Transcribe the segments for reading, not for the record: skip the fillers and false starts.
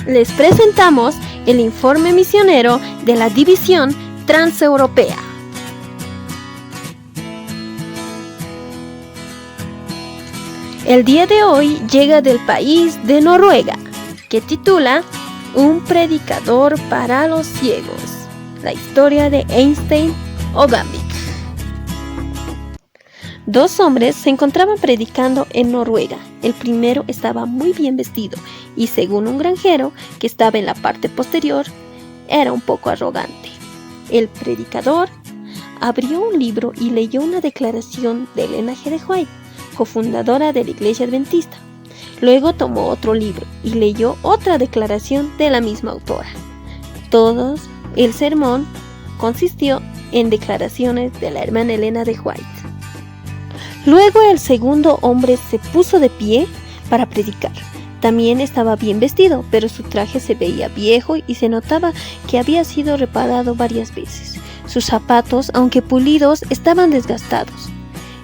les presentamos el informe misionero de la División Transeuropea. El día de hoy llega del país de Noruega, que titula Un predicador para los ciegos, la historia de Eystein Ovanvik. Dos hombres se encontraban predicando en Noruega. El primero estaba muy bien vestido y, según un granjero que estaba en la parte posterior, era un poco arrogante. El predicador abrió un libro y leyó una declaración de Elena G. de White, cofundadora de la Iglesia Adventista. Luego tomó otro libro y leyó otra declaración de la misma autora. El sermón consistió en declaraciones de la hermana Elena de White. Luego el segundo hombre se puso de pie para predicar. También estaba bien vestido, pero su traje se veía viejo y se notaba que había sido reparado varias veces. Sus zapatos, aunque pulidos, estaban desgastados.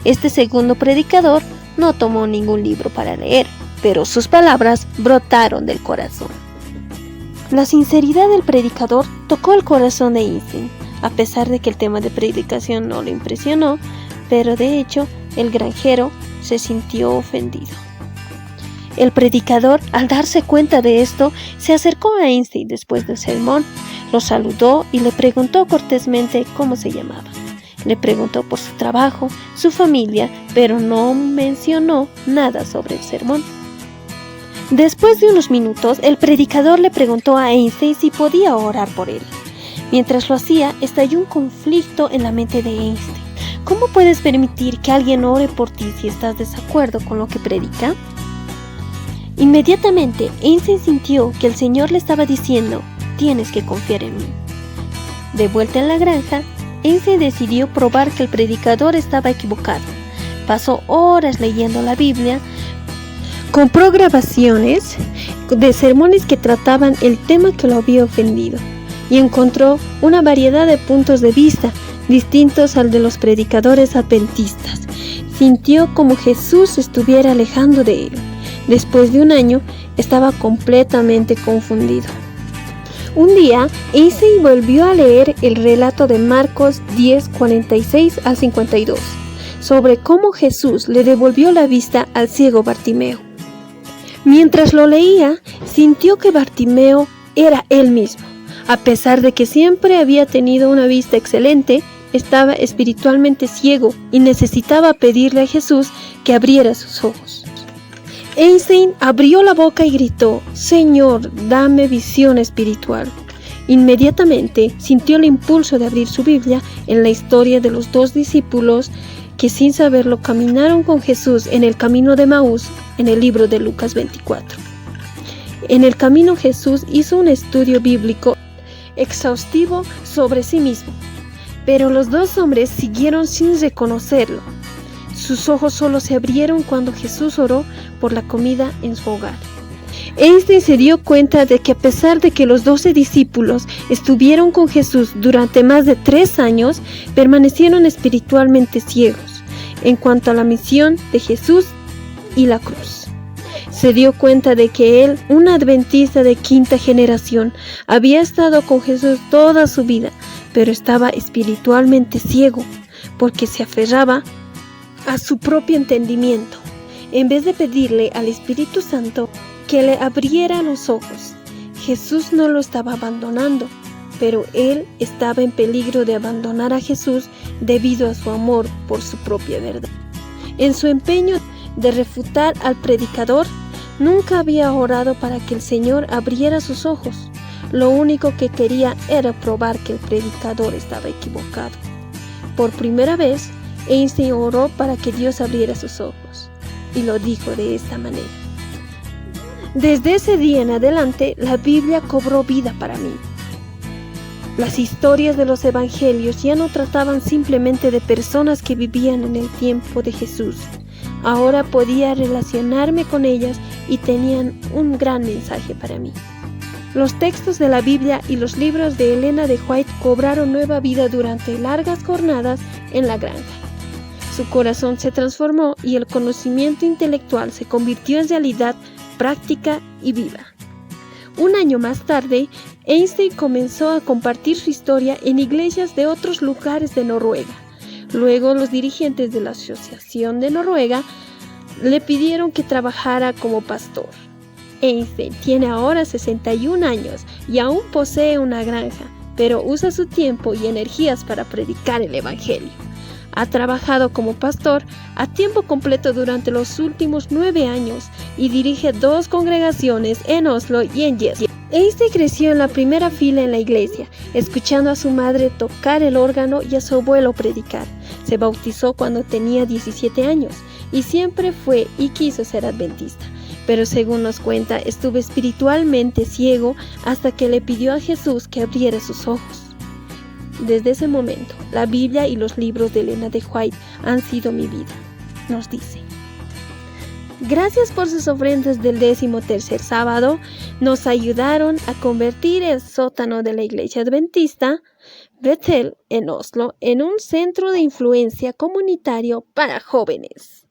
Este segundo predicador no tomó ningún libro para leer, pero sus palabras brotaron del corazón. La sinceridad del predicador tocó el corazón de Eystein, a pesar de que el tema de predicación no lo impresionó, pero de hecho el granjero se sintió ofendido. El predicador, al darse cuenta de esto, se acercó a Eystein después del sermón, lo saludó y le preguntó cortésmente cómo se llamaba. Le preguntó por su trabajo, su familia, pero no mencionó nada sobre el sermón. Después de unos minutos, el predicador le preguntó a Eystein si podía orar por él. Mientras lo hacía, estalló un conflicto en la mente de Eystein. ¿Cómo puedes permitir que alguien ore por ti si estás de desacuerdo con lo que predica? Inmediatamente, Eystein sintió que el Señor le estaba diciendo: tienes que confiar en mí. De vuelta en la granja, Eystein decidió probar que el predicador estaba equivocado. Pasó horas leyendo la Biblia, compró grabaciones de sermones que trataban el tema que lo había ofendido y encontró una variedad de puntos de vista distintos al de los predicadores adventistas. Sintió como Jesús se estuviera alejando de él. Después de un año, estaba completamente confundido. Un día, Eystein volvió a leer el relato de Marcos 10, 46 al 52, sobre cómo Jesús le devolvió la vista al ciego Bartimeo. Mientras lo leía, sintió que Bartimeo era él mismo. A pesar de que siempre había tenido una vista excelente, estaba espiritualmente ciego y necesitaba pedirle a Jesús que abriera sus ojos. Eystein abrió la boca y gritó: «Señor, dame visión espiritual». Inmediatamente sintió el impulso de abrir su Biblia en la historia de los dos discípulos que sin saberlo caminaron con Jesús en el camino de Emaús, en el libro de Lucas 24. En el camino Jesús hizo un estudio bíblico exhaustivo sobre sí mismo, pero los dos hombres siguieron sin reconocerlo. Sus ojos solo se abrieron cuando Jesús oró por la comida en su hogar. Eystein se dio cuenta de que a pesar de que los 12 discípulos estuvieron con Jesús durante más de 3 años, permanecieron espiritualmente ciegos en cuanto a la misión de Jesús y la cruz. Se dio cuenta de que él, un adventista de 5ª generación, había estado con Jesús toda su vida, pero estaba espiritualmente ciego porque se aferraba a su propio entendimiento, en vez de pedirle al Espíritu Santo que le abriera los ojos. Jesús no lo estaba abandonando, pero él estaba en peligro de abandonar a Jesús debido a su amor por su propia verdad. En su empeño de refutar al predicador, nunca había orado para que el Señor abriera sus ojos. Lo único que quería era probar que el predicador estaba equivocado. Por primera vez, Eystein oró para que Dios abriera sus ojos, y lo dijo de esta manera: «Desde ese día en adelante, la Biblia cobró vida para mí». Las historias de los evangelios ya no trataban simplemente de personas que vivían en el tiempo de Jesús. Ahora podía relacionarme con ellas y tenían un gran mensaje para mí. Los textos de la Biblia y los libros de Elena de White cobraron nueva vida durante largas jornadas en la granja. Su corazón se transformó y el conocimiento intelectual se convirtió en realidad práctica y viva. Un año más tarde, Einstein comenzó a compartir su historia en iglesias de otros lugares de Noruega. Luego, los dirigentes de la Asociación de Noruega le pidieron que trabajara como pastor. Einstein tiene ahora 61 años y aún posee una granja, pero usa su tiempo y energías para predicar el Evangelio. Ha trabajado como pastor a tiempo completo durante los últimos 9 años y dirige 2 congregaciones en Oslo y en Gjesdal. Einstein creció en la primera fila en la iglesia, escuchando a su madre tocar el órgano y a su abuelo predicar. Se bautizó cuando tenía 17 años y siempre fue y quiso ser adventista. Pero según nos cuenta, estuvo espiritualmente ciego hasta que le pidió a Jesús que abriera sus ojos. Desde ese momento, la Biblia y los libros de Elena de White han sido mi vida, nos dice. Gracias por sus ofrendas del 13º sábado, nos ayudaron a convertir el sótano de la iglesia adventista Bethel en Oslo en un centro de influencia comunitario para jóvenes.